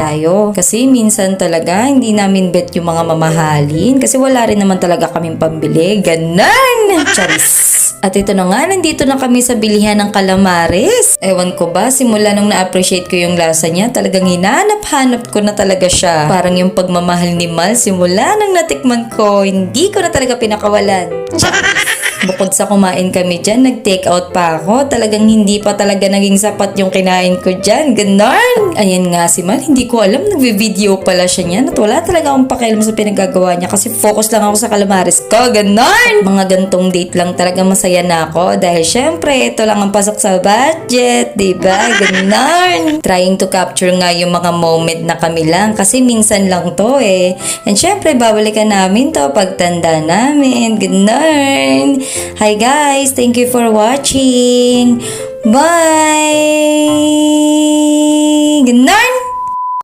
tayo. Kasi minsan talaga hindi namin bet yung mga mamahalin kasi wala rin naman talaga kaming pambili. Ganon! Charis! At ito na nga, nandito na kami sa bilihan ng calamares. Ewan ko ba, simula nung na-appreciate ko yung lasa niya, talagang hinanap-hanap ko na talaga siya. Parang yung pagmamahal ni Mal, simula nang natikman ko, hindi ko na talaga pinakawalan. Bukod sa kumain kami dyan, nag-take out pa ako. Talagang hindi pa talaga naging sapat yung kinain ko dyan. Ganon! Ayan nga si Mal, hindi ko alam, nagbe-video pala siya niyan. At wala talaga akong pakialam sa pinagagawa niya kasi focus lang ako sa calamares ko. Ganon! Mga gantong date lang talaga masaya na ako dahil syempre, ito lang ang pasok sa budget. Diba? Ganon! Trying to capture nga yung mga moment na kami lang kasi minsan lang to eh. And syempre, babalikan namin to pagtanda namin. Ganon! Hi guys! Thank you for watching! Bye! Ganon!